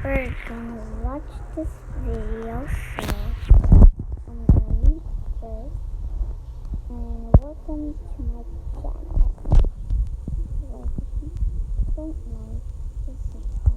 we're gonna watch this video, so I'm gonna read first. And welcome to my channel. Like, if you don't like, just subscribe.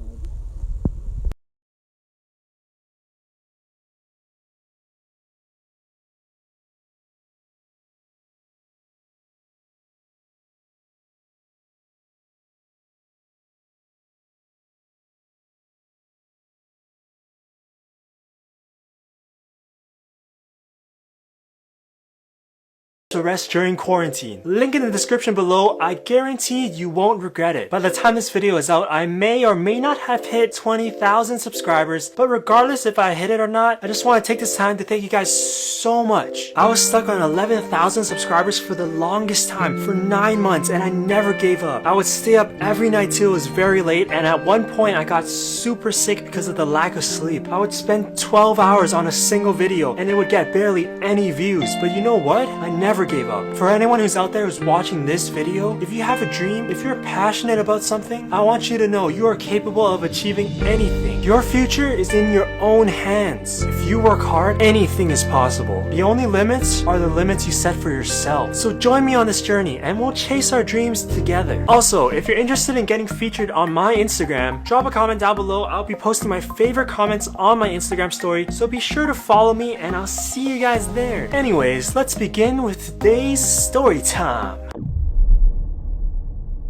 Arrest during quarantine. Link in the description below. I guarantee you won't regret it. By the time this video is out, I may or may not have hit 20,000 subscribers, but regardless if I hit it or not, I just want to take this time to thank you guys so much. I was stuck on 11,000 subscribers for the longest time, for 9 months, and I never gave up. I would stay up every night till it was very late, and at one point I got super sick because of the lack of sleep. I would spend 12 hours on a single video, and it would get barely any views, but you know what? I never gave up. For anyone who's out there who's watching this video, if you have a dream, if you're passionate about something, I want you to know you are capable of achieving anything. Your future is in your own hands. If you work hard, anything is possible. The only limits are the limits you set for yourself. So join me on this journey and we'll chase our dreams together. Also, if you're interested in getting featured on my Instagram, drop a comment down below. I'll be posting my favorite comments on my Instagram story, so be sure to follow me and I'll see you guys there. Anyways, let's begin with today's story time.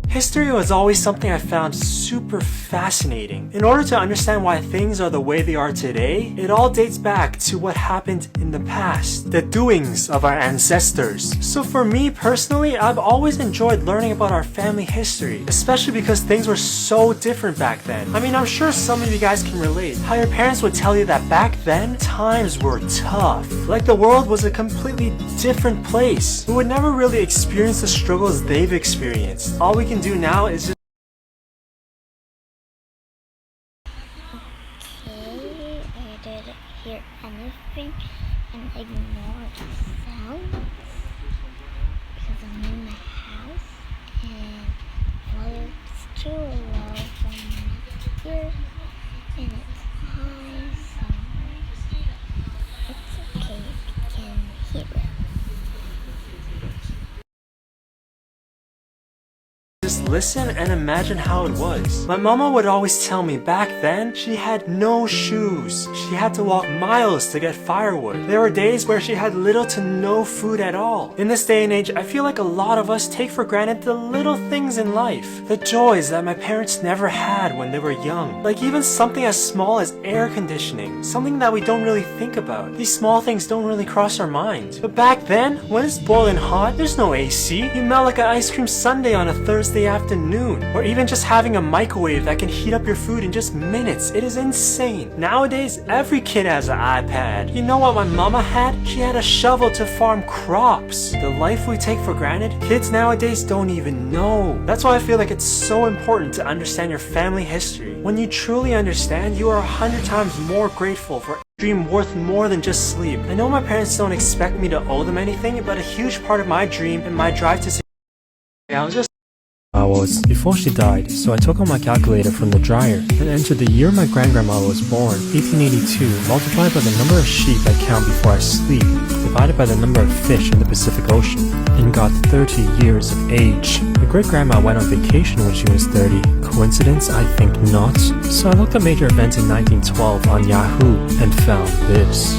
History was always something I found super fascinating. In order to understand why things are the way they are today, it all dates back to what happened in the past, the doings of our ancestors. So for me personally, I've always enjoyed learning about our family history, especially because things were so different back then. I mean, I'm sure some of you guys can relate. How your parents would tell you that back then, times were tough. Like the world was a completely different place. We would never really experience the struggles they've experienced. All we can do now is just Okay, I didn't hear anything and ignore the sound because I'm in the house and volume's too low from my ear and it's high, so it's okay if you can hear it. listen and imagine how it was. My mama would always tell me back then she had no shoes. She had to walk miles to get firewood. There were days where she had little to no food at all. In this day and age, I feel like a lot of us take for granted the little things in life. The joys that my parents never had when they were young. Like even something as small as air conditioning. Something that we don't really think about. These small things don't really cross our mind. But back then, when it's boiling hot, there's no AC. You melt like an ice cream sundae on a Thursday afternoon. Or even just having a microwave that can heat up your food in just minutes. It is insane. Nowadays, every kid has an iPad. You know what my mama had? She had a shovel to farm crops. The life we take for granted, kids nowadays don't even know. That's why I feel like it's so important to understand your family history. When you truly understand, you are 100 times more grateful for a dream worth more than just sleep. I know my parents don't expect me to owe them anything, but a huge part of my dream and my drive to succeed. I was before she died, so I took out my calculator from the dryer and entered the year my grandgrandma was born, 1882, multiplied by the number of sheep I count before I sleep, divided by the number of fish in the Pacific Ocean, and got 30 years of age. My great-grandma went on vacation when she was 30. Coincidence? I think not. So I looked at major events in 1912 on Yahoo and found this.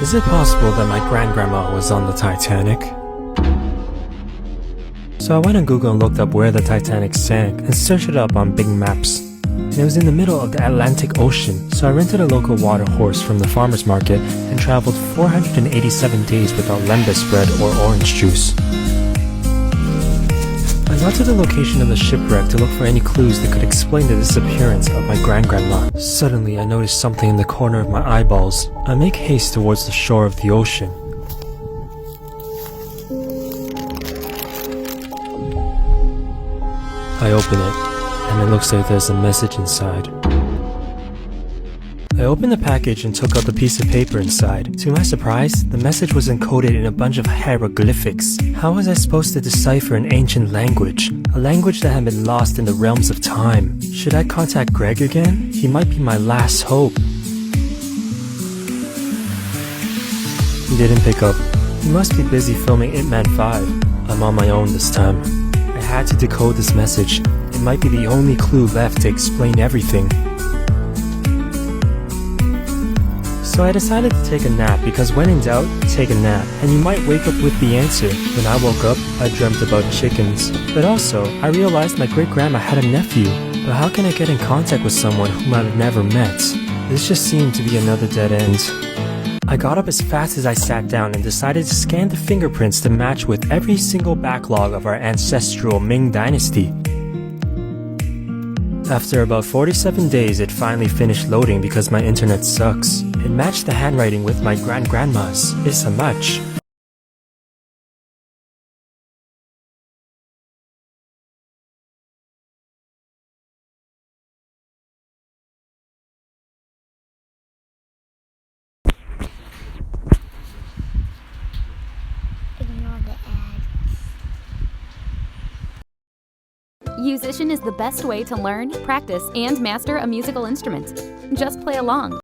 Is it possible that my grandgrandma was on the Titanic? So I went on Google and looked up where the Titanic sank and searched it up on big maps. And it was in the middle of the Atlantic Ocean, so I rented a local water horse from the farmer's market and traveled 487 days without lembas bread or orange juice. I got to the location of the shipwreck to look for any clues that could explain the disappearance of my grandgrandma. Suddenly, I noticed something in the corner of my eyeballs. I make haste towards the shore of the ocean. I open it, and it looks like there's a message inside. I opened the package and took out the piece of paper inside. To my surprise, the message was encoded in a bunch of hieroglyphics. How was I supposed to decipher an ancient language? A language that had been lost in the realms of time. Should I contact Greg again? He might be my last hope. He didn't pick up. He must be busy filming Ip Man 5. I'm on my own this time. I had to decode this message. It might be the only clue left to explain everything. So I decided to take a nap because when in doubt, take a nap, and you might wake up with the answer. When I woke up, I dreamt about chickens. But also, I realized my great-grandma had a nephew. But how can I get in contact with someone whom I've never met? This just seemed to be another dead end. I got up as fast as I sat down and decided to scan the fingerprints to match with every single backlog of our ancestral Ming dynasty. After about 47 days, it finally finished loading because my internet sucks. It matched the handwriting with my grandma's. It's a match. Ignore the ads. Musician is the best way to learn, practice, and master a musical instrument. Just play along.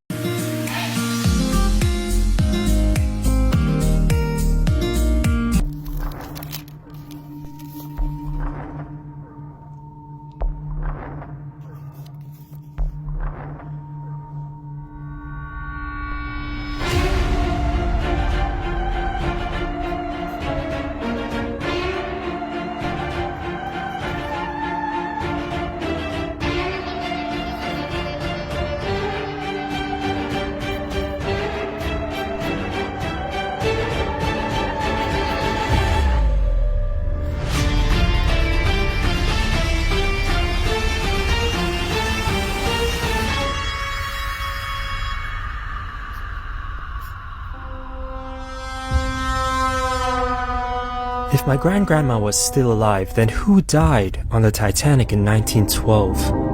If my grandma was still alive, then who died on the Titanic in 1912?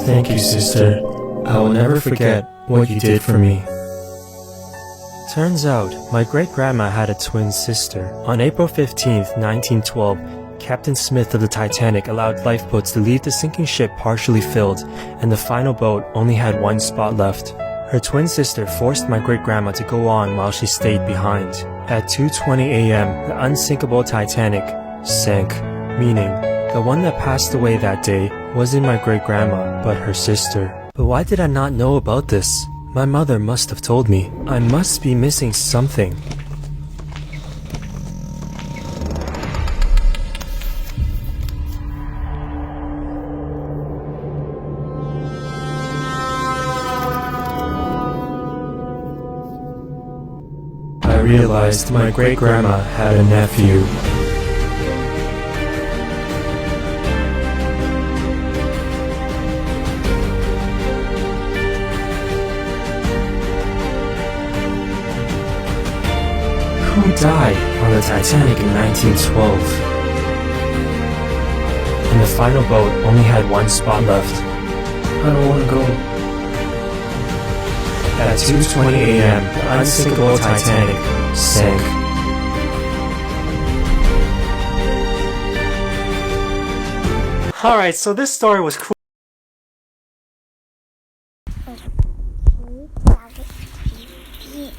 Thank you, sister. I will never forget what you did for me. Turns out, my great-grandma had a twin sister. On April 15th, 1912, Captain Smith of the Titanic allowed lifeboats to leave the sinking ship partially filled, and the final boat only had one spot left. Her twin sister forced my great-grandma to go on while she stayed behind. At 2:20 a.m., the unsinkable Titanic sank, meaning the one that passed away that day wasn't my great-grandma, but her sister. But why did I not know about this? My mother must have told me. I must be missing something. I realized my great-grandma had a nephew. Who died on the Titanic in 1912? And the final boat only had one spot left. I don't want to go. At 2:20 a.m., the unsinkable Titanic sank. Alright, so this story was cool. Who